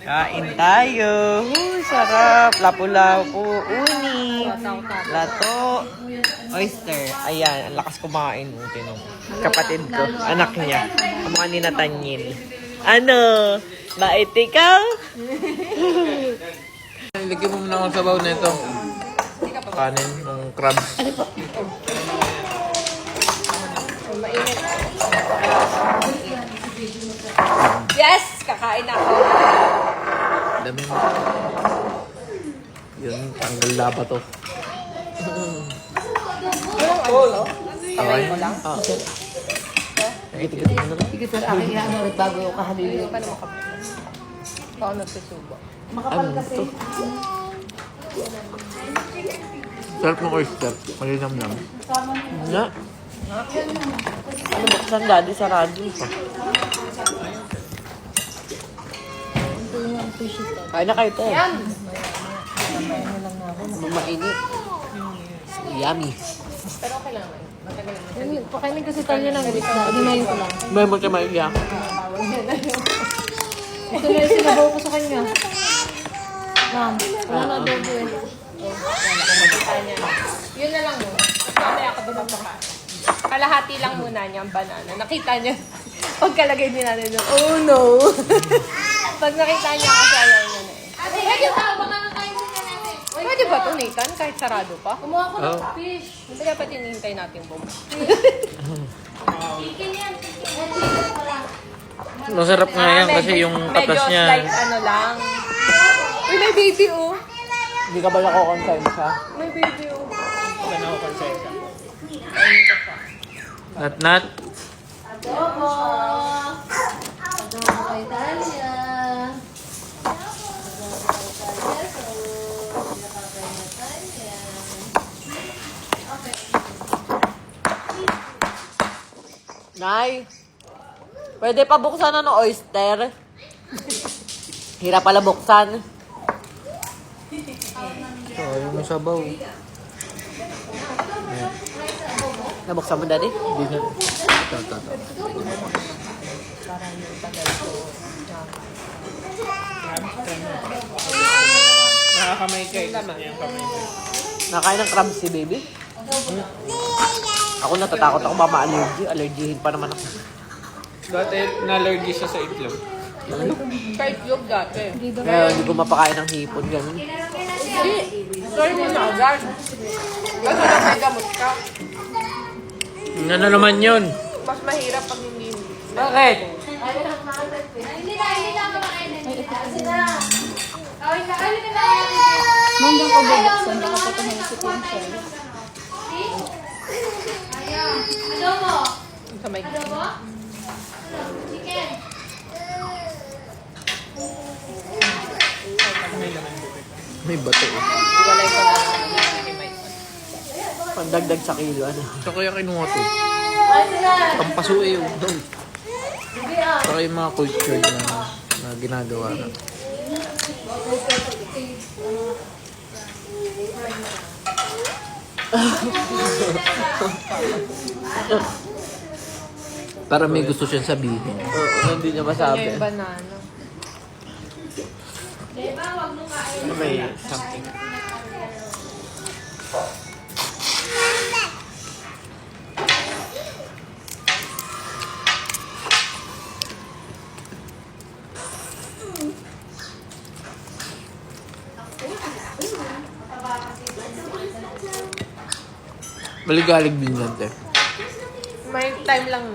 Kain tayo. Sarap. Lapu-lapu. Uni. Lato. Oyster. Ayan. Ang lakas kumain. Tinong. Kapatid ko. Anak niya. Kamukha ni Nathaniel. Ano? Bait ikaw? Lagyan mo muna akong sabaw na ito. Kanin ng crabs. Yes! Kakain ako. Dami mo. Yun, tanggal laba to. Kamay mo lang. Sige sir, akin yan ulit bago yung kahalili. Paano mo kapit? Paano nagsusubo? Makapal kasi. Sarap ng oyster. Malinam lang. Nga. Ano buksan daddy sa radyo? Kain na kayo, te. Yan! Mainit. Yummy. Pero okay lang naman. Matagal naman. Pakainin kasi tayo ng animayin ko lang. May mo siya maiyak. Ito na yung sinabaw ko sa kanya. Ma'am, wala na adobo eh. Nakita niya. Yun na lang mo. Mamaya ako doon magpaka. Kalahati lang muna niya ang banana. Nakita niya. Pagkalagay niya natin yung, oh no! Pag nakita niya kasi ayaw niya na eh. Pwede ba? Baka nakain mo na natin. Pwede ba ito, Nathan? Kahit sarado pa? Kumuha ko ng Oh. fish. Hindi dapat hinihintay natin bum. Chicken yan. Chicken pala. Masarap nga yan kasi yung katas Medyo niya. slight ano lang. Uy, may baby oh. Hindi ka ba nako-concern siya? May baby oh. Nat-nat. Adobo. Adobo kay Talia. Nay, pwede pa buksan ng oyster? Hirap pala buksan. So, yung sabaw. Nabuksan mo, daddy? Hindi na. Ito. Nakakamay ka eh. Nakain ng crabs si baby? Ako natatakot ako ba ma-allergy? Allergyhin pa naman ako. Dati na-allergy siya sa itlog. Kahit yung dati. Kaya hindi ko mapakain ng hipon, ganun. Hindi. Sorry mo na agad. Kasi lang may gamot ka. Ano naman yun? Mas mahirap pag hindi. Bakit? Hindi na kumakain. Kasi na. Kawin ka. Ano na? Ma'am, doon ko bubuksan. Baka pa ito may sequential. Adobo. Sa may Adobo? Chicken. May bato eh. iwalay ko na. Pandagdag sa kilo, ano? So kaya kinuha to. Ano na? Pampasue yun. Hindi ah. Saka yung mga culture na ginagawa na. Para may gusto siyang sabihin. Oo, hindi niya masabi. Yung banana. May something. Maligalig din yan, te. May time lang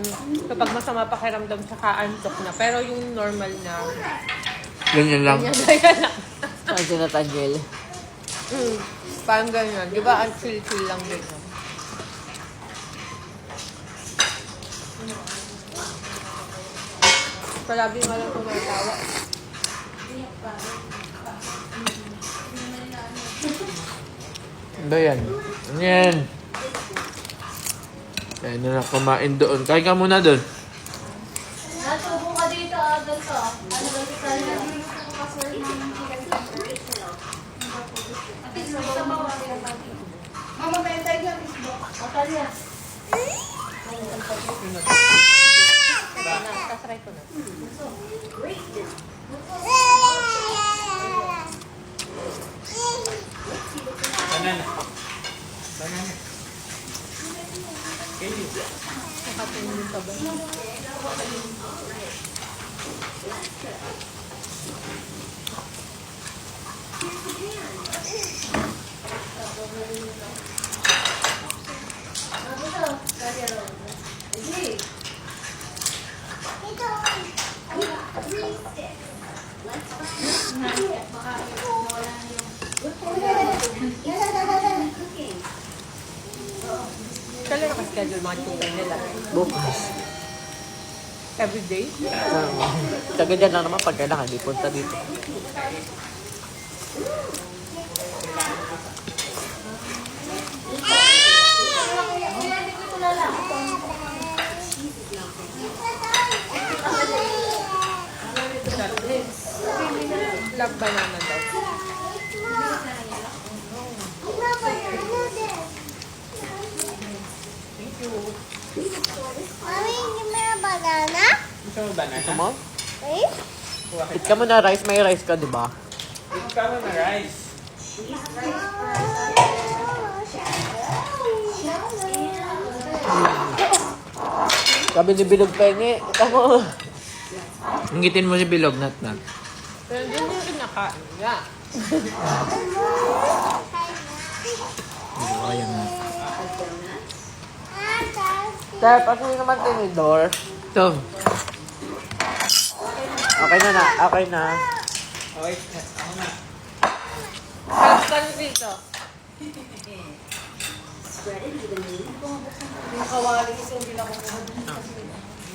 kapag masama pakiramdam tsaka antok na. Pero yung normal na, Ganyan lang. yan lang. Saan si Nathaniel? Parang ganyan. Di ba ang chill-chill lang din. Palagi nga lang tumatawa. Ano ba yan? Ano yan? Kaya na lang kumain doon. Kain ka muna doon. Nasubo ka dito. Doon to. Ano ba sa kanya? Mama, may tayo yung isbo. Atalia. Kasry ko na. Banana. Banana. Katie. Nakatingin ka ba? Kailan nakaschedule mga tutor nila? Bukas. Everyday? Taga dyan lang naman pag kailangan, di punta dito. Love banana daw. Mami, give me a banana. Gusto mo banana? Ito mo? Please? Eat ka mo na rice, may rice ka, di ba? Eat ka mo na rice. Sabi ni Bilog Penge, ito mo. Ingitin mo si Bilog, Nat. Pero hindi niya kinakain niya. Ayan na. Sir, pasunin naman tinidor. Ito. Okay na na, okay na. Okay, ako na. Pagkano dito?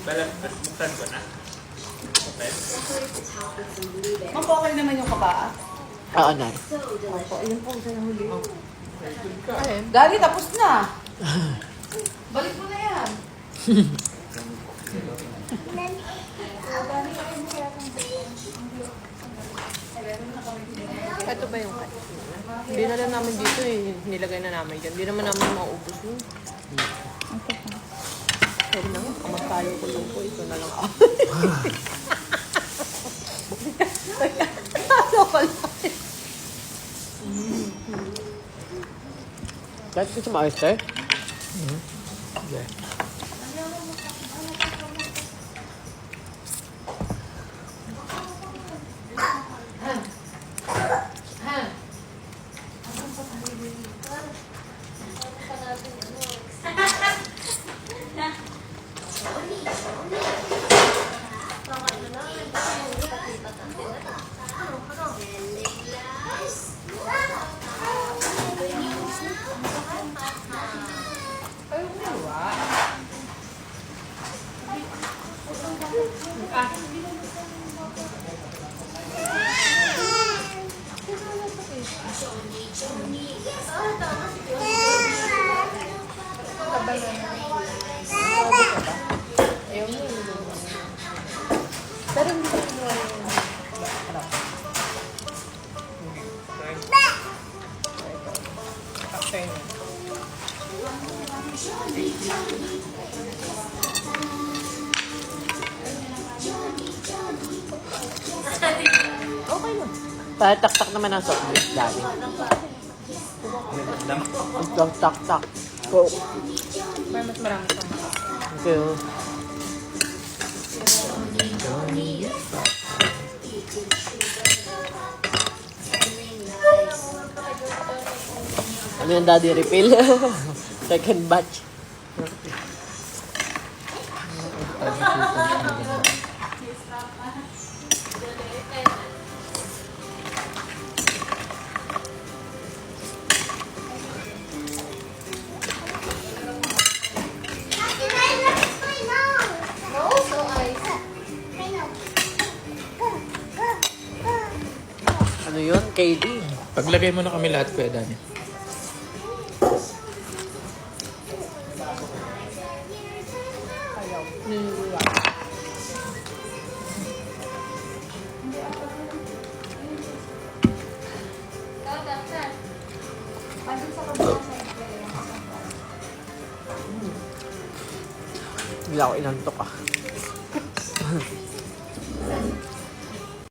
Buksan ko na. Okay. Okay naman yung kabaa. Oo, na. Daddy, tapos na. Balik mo na yan. Ito ba yung cut? Hindi na lang namin dito eh. Nilagay na namin dyan. Hindi naman namin maubos yun. Sorry na nga. Kamagkalo ko lang po. Ito na lang ako. Ano ko lang. Kahit gusto mo oyster? Okay. Pero hindi ko kinuha yung harap. After na. Okay lang. Pataktak naman ang soft drink, daddy. Ang tak-tak. Go. Pero mas marami pang Thank you. Ano yung daddy refill? Second batch. Ano yun? KD. Paglagay mo na kami lahat, Kuya Dani. Hindi ako inantok ah.